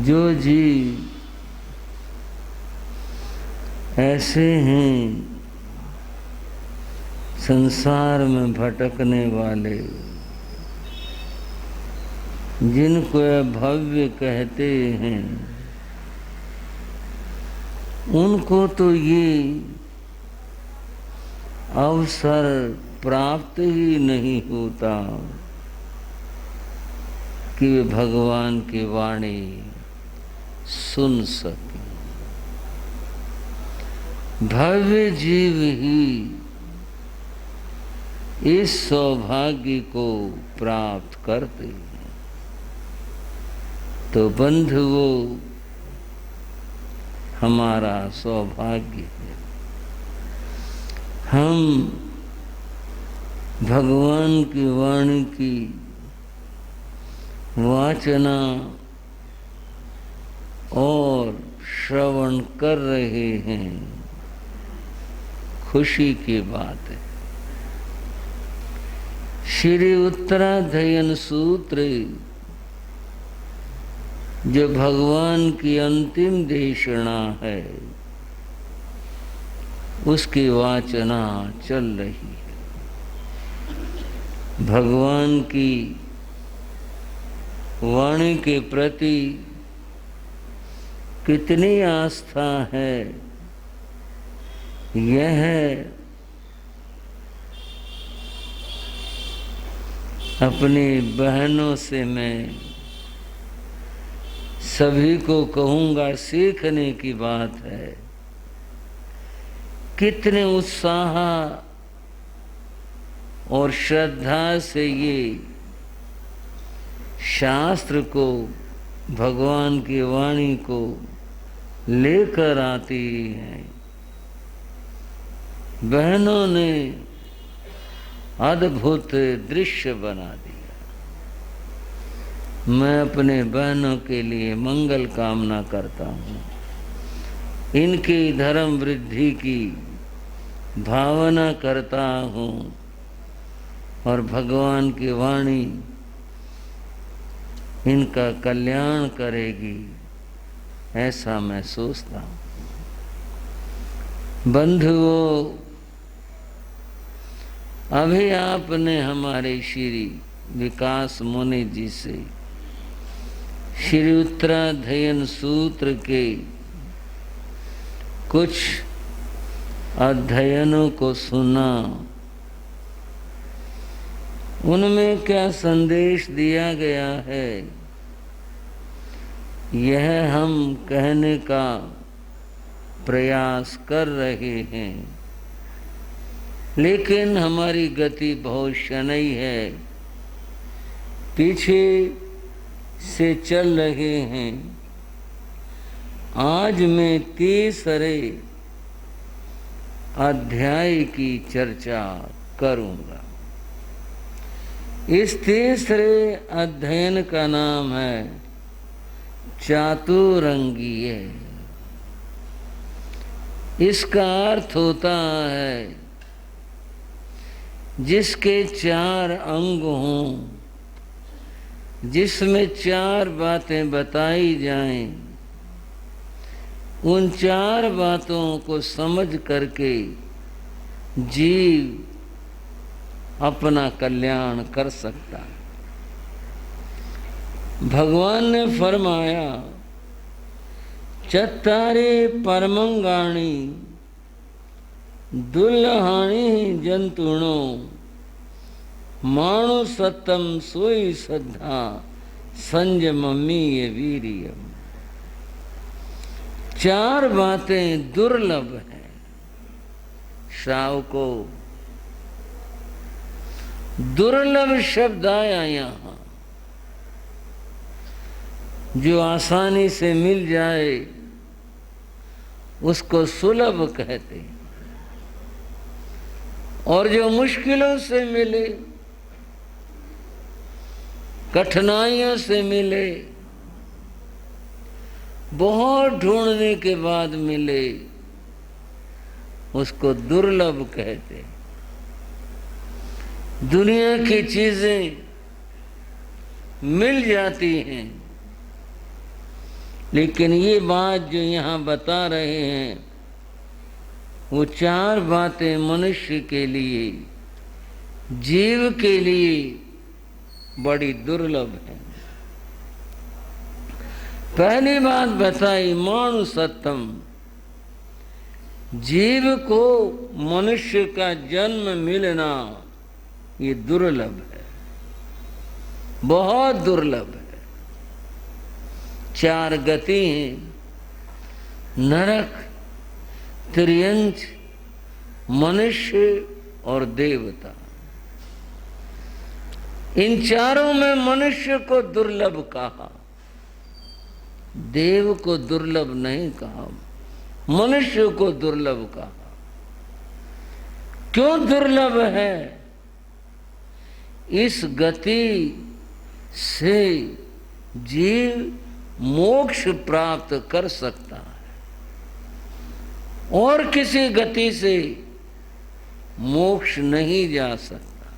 जो जीव ऐसे हैं संसार में भटकने वाले, जिनको भव्य कहते हैं, उनको तो ये अवसर प्राप्त ही नहीं होता कि वे भगवान की वाणी सुन सके। भव्य जीव ही इस सौभाग्य को प्राप्त करते हैं। तो बंधुओं, हमारा सौभाग्य है, हम भगवान की वाणी की वाचना और श्रवण कर रहे हैं। खुशी की बात है। श्री उत्तराध्ययन सूत्र जो भगवान की अंतिम देशना है, उसकी वाचना चल रही है। भगवान की वाणी के प्रति कितनी आस्था है, यह अपनी बहनों से मैं सभी को कहूँगा, सीखने की बात है। कितने उत्साह और श्रद्धा से ये शास्त्र को, भगवान की वाणी को लेकर आती हैं। बहनों ने अद्भुत दृश्य बना दिया। मैं अपने बहनों के लिए मंगल कामना करता हूँ, इनकी धर्म वृद्धि की भावना करता हूँ और भगवान की वाणी इनका कल्याण करेगी, ऐसा मैं सोचता हूँ। बंधुओं, अभी आपने हमारे श्री विकास मुनि जी से श्री उत्तराध्ययन सूत्र के कुछ अध्ययनों को सुना। उनमें क्या संदेश दिया गया है, यह हम कहने का प्रयास कर रहे हैं, लेकिन हमारी गति बहुत शनई है, पीछे से चल रहे हैं। आज मैं तीसरे अध्याय की चर्चा करूंगा। इस तीसरे अध्ययन का नाम है चातुरंगीय। इसका अर्थ होता है जिसके 4 अंग हों, जिसमें 4 बातें बताई जाएं, उन 4 बातों को समझ करके जीव अपना कल्याण कर सकता है। भगवान ने फरमाया, चत्तारे परमंगाणी दुल्हाणी जंतुणो माणु सतम सोई श्रद्धा संयममी ये वीर्यम। 4 बातें दुर्लभ हैं। श्रावको, दुर्लभ शब्द आया यहाँ। जो आसानी से मिल जाए उसको सुलभ कहते हैं, और जो मुश्किलों से मिले, कठिनाइयों से मिले, बहुत ढूंढने के बाद मिले, उसको दुर्लभ कहते हैं। दुनिया की चीजें मिल जाती हैं, लेकिन ये बात जो यहाँ बता रहे हैं वो 4 बातें मनुष्य के लिए, जीव के लिए बड़ी दुर्लभ है। पहली बात बताई मानु सत्तम, जीव को मनुष्य का जन्म मिलना ये दुर्लभ है, बहुत दुर्लभ है। 4 गति हैं, नरक, त्रियंच, मनुष्य और देवता। इन चारों में मनुष्य को दुर्लभ कहा, देव को दुर्लभ नहीं कहा, मनुष्य को दुर्लभ कहा। क्यों दुर्लभ है? इस गति से जीव मोक्ष प्राप्त कर सकता है, और किसी गति से मोक्ष नहीं जा सकता।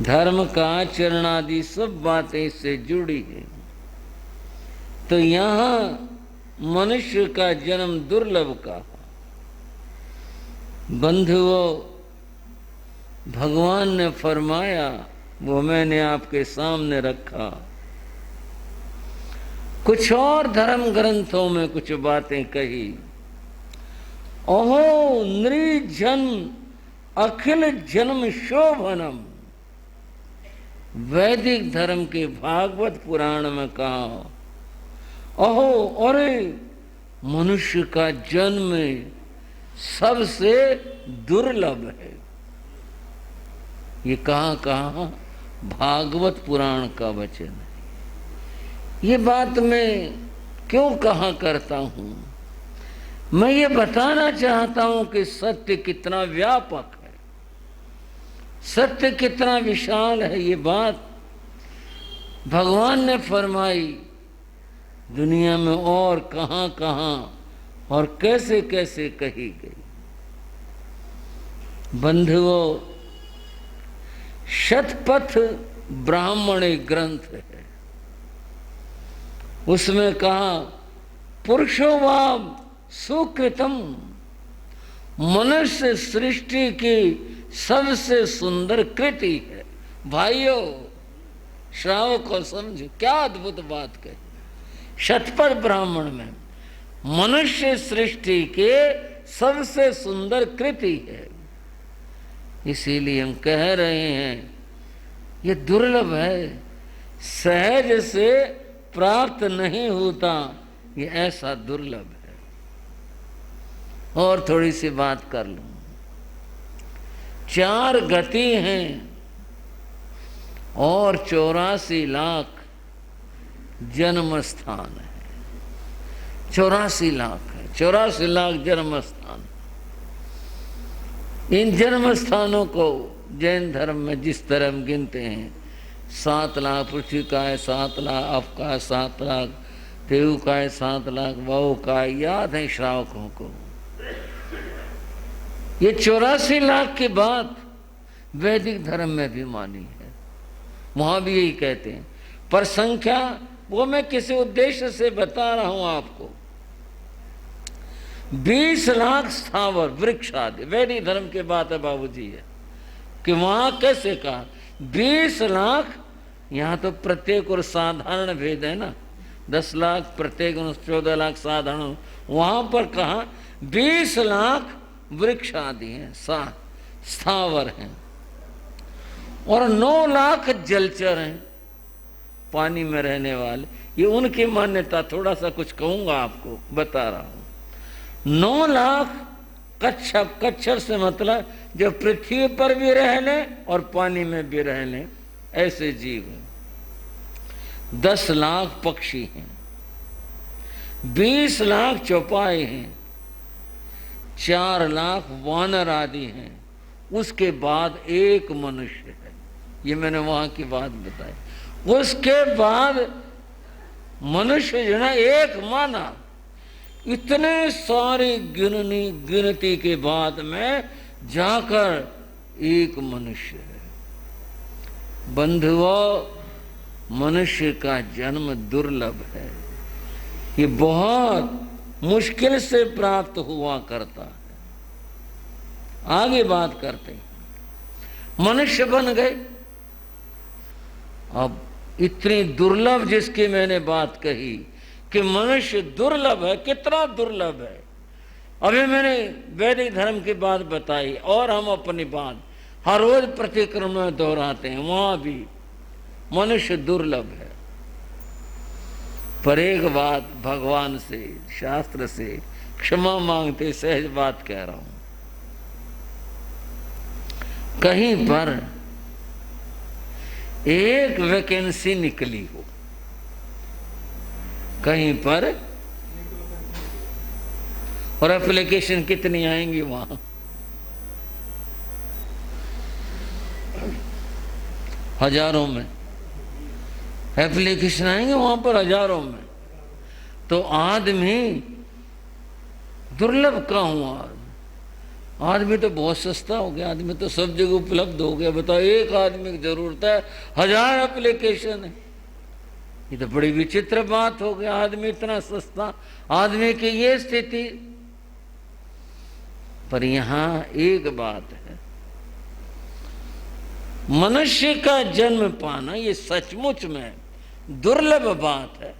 धर्म का आचरण आदि सब बातें इससे जुड़ी है। तो यहाँ मनुष्य का जन्म दुर्लभ कहा। बंधुओं, भगवान ने फरमाया, वो मैंने आपके सामने रखा। कुछ और धर्म ग्रंथों में कुछ बातें कही। ओहो नृजन्म अखिल जन्म शोभनम, वैदिक धर्म के भागवत पुराण में कहा, ओहो अरे मनुष्य का जन्म सबसे दुर्लभ है। ये कहाँ भागवत पुराण का वचन है। ये बात मैं क्यों कहा करता हूँ? मैं ये बताना चाहता हूँ कि सत्य कितना व्यापक है, सत्य कितना विशाल है। ये बात भगवान ने फरमाई, दुनिया में और कहाँ कहाँ और कैसे कैसे कही गई। बंधुओं, शतपथ ब्राह्मण एक ग्रंथ है, उसमें कहा पुरुषोवाम सुकृतम, मनुष्य सृष्टि की सबसे सुंदर कृति है। भाइयों श्रावक को समझो, क्या अद्भुत बात कही। शतपथ ब्राह्मण में मनुष्य सृष्टि के सबसे सुंदर कृति है। इसीलिए हम कह रहे हैं ये दुर्लभ है, सहज से प्राप्त नहीं होता, ये ऐसा दुर्लभ है। और थोड़ी सी बात कर लूं। 4 गति हैं और 84 लाख जन्म स्थान है। 84 लाख है, 84 लाख जन्म स्थान। इन जन्म स्थानों को जैन धर्म में जिस तरह हम गिनते हैं, 7 लाख पृथ्वी का है, 7 लाख अप का है, 7 लाख देव का है, 7 लाख वायु का है, याद है श्रावकों को। ये 84 लाख की बात वैदिक धर्म में भी मानी है, वहां भी यही कहते हैं। पर संख्या वो मैं किसी उद्देश्य से बता रहा हूं आपको। 20 लाख स्थावर वृक्ष आदि, वैदिक धर्म की बात है बाबूजी, है कि वहां कैसे कहा 20 लाख। यहाँ तो प्रत्येक और साधारण भेद है ना, 10 लाख प्रत्येक, 14 लाख साधारण। वहां पर कहा 20 लाख वृक्ष आदि हैं, स्थावर हैं, और 9 लाख जलचर हैं, पानी में रहने वाले। ये उनकी मान्यता, थोड़ा सा कुछ कहूंगा आपको, बता रहा हूं। 9 लाख कच्छप, कच्छप से मतलब जो पृथ्वी पर भी रह लें और पानी में भी रह लें, ऐसे जीव हैं। 10 लाख पक्षी हैं, 20 लाख चौपाई हैं, 4 लाख वानर आदि हैं, उसके बाद एक मनुष्य है। ये मैंने वहां की बात बताई। उसके बाद मनुष्य जो है एक माना। इतने सारी गिनती के बाद में जाकर एक मनुष्य है। बंधुओं, मनुष्य का जन्म दुर्लभ है। ये बहुत मुश्किल से प्राप्त हुआ करता है। आगे बात करते हैं, मनुष्य बन गए। अब इतनी दुर्लभ जिसकी मैंने बात कही कि मनुष्य दुर्लभ है, कितना दुर्लभ है। अभी मैंने वैदिक धर्म की बात बताई और हम अपनी बात हर रोज प्रतिक्रम में दोहराते हैं, वहां भी मनुष्य दुर्लभ है। पर एक बात भगवान से, शास्त्र से क्षमा मांगते सहज बात कह रहा हूं, कहीं पर एक वैकेंसी निकली हो, कहीं पर, और एप्लीकेशन कितनी आएंगी वहां, हजारों में एप्लीकेशन आएंगे वहां पर, हजारों में। तो आदमी दुर्लभ का हुआ, आदमी तो बहुत सस्ता हो गया, आदमी तो सब जगह उपलब्ध हो गया। बताओ, एक आदमी की जरूरत है, 1000 एप्लीकेशन है। ये तो बड़ी विचित्र बात हो गया, आदमी इतना सस्ता, आदमी की ये स्थिति। पर यहां एक बात है, मनुष्य का जन्म पाना ये सचमुच में दुर्लभ बात है।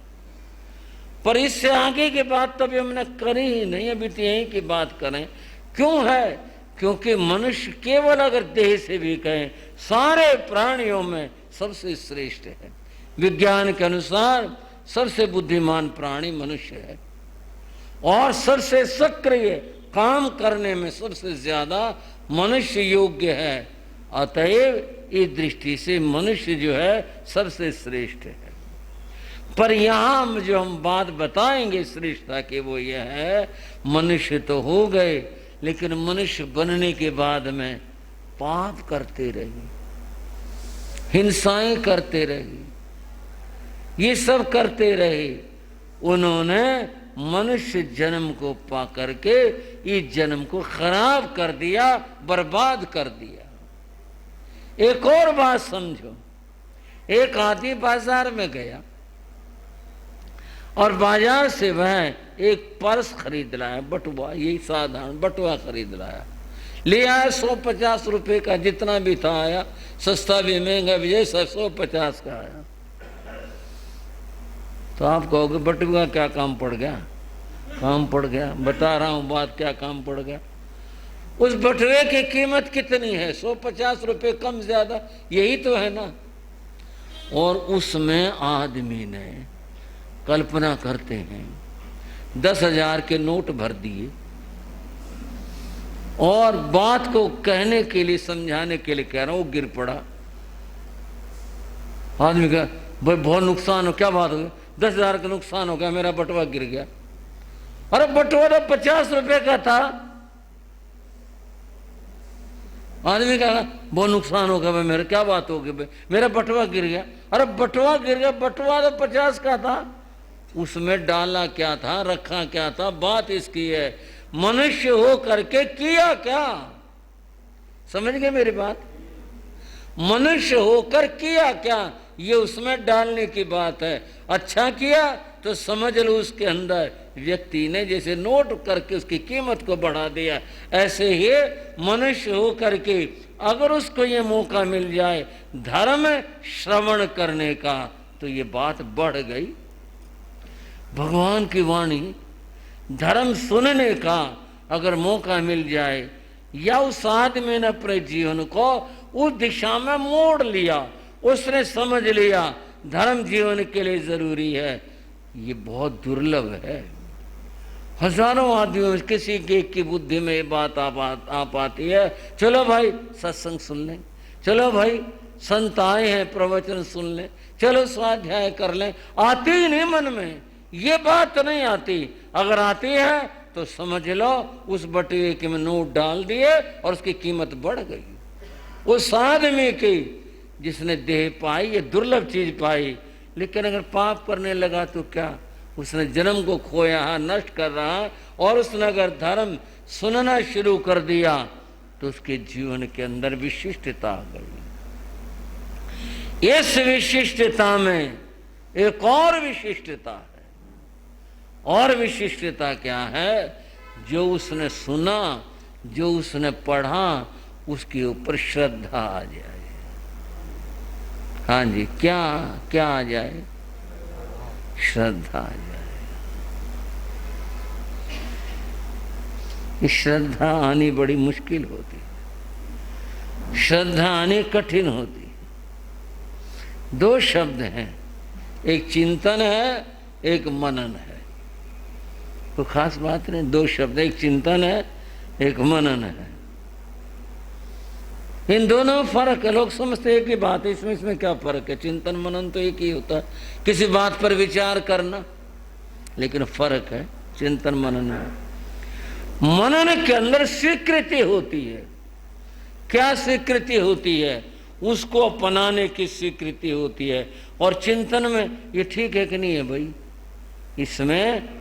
पर इससे आगे की बात तो अभी हमने करी ही नहीं, अभी तो यही की बात करें। क्यों है? क्योंकि मनुष्य केवल अगर देह से भी कहें, सारे प्राणियों में सबसे श्रेष्ठ है। विज्ञान के अनुसार सबसे बुद्धिमान प्राणी मनुष्य है और सबसे सक्रिय, काम करने में सबसे ज्यादा मनुष्य योग्य है। अतएव इस दृष्टि से मनुष्य जो है सबसे श्रेष्ठ है। पर यहां जो हम बात बताएंगे श्रेष्ठता की, वो यह है, मनुष्य तो हो गए, लेकिन मनुष्य बनने के बाद में पाप करते रहे, हिंसाएं करते रहे, ये सब करते रहे। उन्होंने मनुष्य जन्म को पा करके इस जन्म को खराब कर दिया, बर्बाद कर दिया। एक और बात समझो, एक आदमी बाजार में गया और बाजार से वह एक पर्स खरीद लाया, बटुआ, यही साधारण बटुआ खरीद लाया, ले आया 150 रुपए का, जितना भी था आया, सस्ता भी महंगा भी, जैसा 150 का आया। तो आप कहोगे बटुआ क्या काम पड़ गया? काम पड़ गया, बता रहा हूं बात, क्या काम पड़ गया। उस बटुए की कीमत कितनी है? 150 रुपए, कम ज्यादा यही तो है ना। और उसमें आदमी ने, कल्पना करते हैं, 10,000 के नोट भर दिए और बात को कहने के लिए, समझाने के लिए कह रहा हूं, वो गिर पड़ा। आदमी का भाई बहुत नुकसान हो, क्या बात हो गई? 10,000 का नुकसान हो गया, मेरा बटुआ गिर गया। अरे बटुआ तो 50 रुपए का था। आदमी कहा बहुत नुकसान हो गया भाई, मेरा क्या बात हो गई भाई, मेरा बटुआ गिर गया। अरे बटुआ गिर गया, बटुआ तो 50 का था, उसमें डाला क्या था, रखा क्या था। बात इसकी है, मनुष्य हो करके किया क्या? समझ गए मेरी बात? मनुष्य होकर किया क्या, ये उसमें डालने की बात है। अच्छा किया तो समझ लो उसके अंदर व्यक्ति ने जैसे नोट करके उसकी कीमत को बढ़ा दिया, ऐसे ही मनुष्य हो करके अगर उसको ये मौका मिल जाए धर्म श्रवण करने का, तो ये बात बढ़ गई। भगवान की वाणी, धर्म सुनने का अगर मौका मिल जाए, या उस आदमी ने अपने जीवन को उस दिशा में मोड़ लिया, उसने समझ लिया धर्म जीवन के लिए जरूरी है, ये बहुत दुर्लभ है। हजारों आदमियों में किसी के की बुद्धि में ये बात आ पाती है, चलो भाई सत्संग सुन लें, चलो भाई संत आए हैं प्रवचन सुन लें, चलो स्वाध्याय कर लें। आती ही नहीं मन में, ये बात नहीं आती। अगर आती है तो समझ लो उस बटुए के में नोट डाल दिए और उसकी कीमत बढ़ गई। उस आदमी की जिसने देह पाई, ये दुर्लभ चीज पाई, लेकिन अगर पाप करने लगा तो क्या, उसने जन्म को खोया है, नष्ट कर रहा है। और उसने अगर धर्म सुनना शुरू कर दिया तो उसके जीवन के अंदर विशिष्टता आ गई। इस विशिष्टता में एक और विशिष्टता है, और विशिष्टता क्या है? जो उसने सुना, जो उसने पढ़ा, उसके ऊपर श्रद्धा आ जाए। हाँ जी, क्या क्या आ जाए? श्रद्धा आ जाए। श्रद्धा आनी बड़ी मुश्किल होती है, श्रद्धा आनी कठिन होती है। दो शब्द हैं, एक चिंतन है, एक मनन है। तो खास बात नहीं, दो शब्द, एक चिंतन है, एक मनन है। इन दोनों फर्क है। लोग समझते हैं कि बात है, इसमें क्या फर्क है? चिंतन मनन तो एक ही होता है, किसी बात पर विचार करना, लेकिन फर्क है चिंतन मनन में। मनन के अंदर स्वीकृति होती है। क्या स्वीकृति होती है? उसको अपनाने की स्वीकृति होती है। और चिंतन में ये ठीक है कि नहीं है भाई, इसमें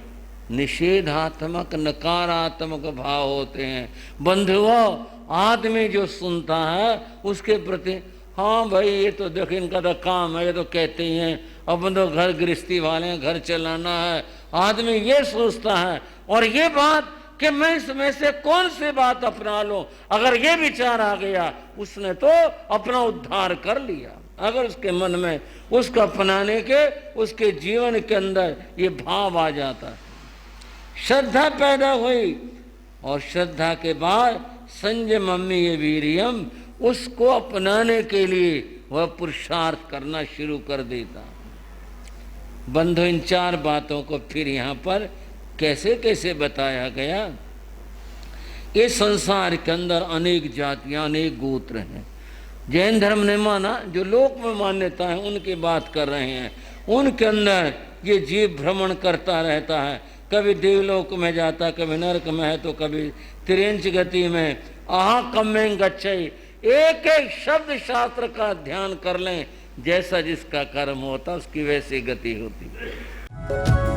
निषेधात्मक नकारात्मक भाव होते हैं। बंधुओं, आदमी जो सुनता है उसके प्रति, हाँ भाई ये तो देखो इनका तो काम है, ये तो कहते ही हैं, अब तो घर गृहस्थी वाले हैं, घर चलाना है। आदमी ये सोचता है, और ये बात कि मैं इसमें से कौन सी बात अपना लूं। अगर ये विचार आ गया, उसने तो अपना उद्धार कर लिया। अगर उसके मन में उसको अपनाने के, उसके जीवन के अंदर ये भाव आ जाता, श्रद्धा पैदा हुई, और श्रद्धा के बाद संयमम्य ये वीर्यम, उसको अपनाने के लिए वह पुरुषार्थ करना शुरू कर देता। बंधु, इन चार बातों को फिर यहाँ पर कैसे कैसे बताया गया। ये संसार के अंदर अनेक जातियां, अनेक गोत्र हैं। जैन धर्म ने माना, जो लोक में मान्यता है उनकी बात कर रहे हैं। उनके अंदर ये जीव भ्रमण करता रहता है, कभी देवलोक में जाता, कभी नरक में है, तो कभी तिरंच गति में। आहा कम्में गच्छै, एक एक शब्द शास्त्र का ध्यान कर लें, जैसा जिसका कर्म होता उसकी वैसी गति होती है।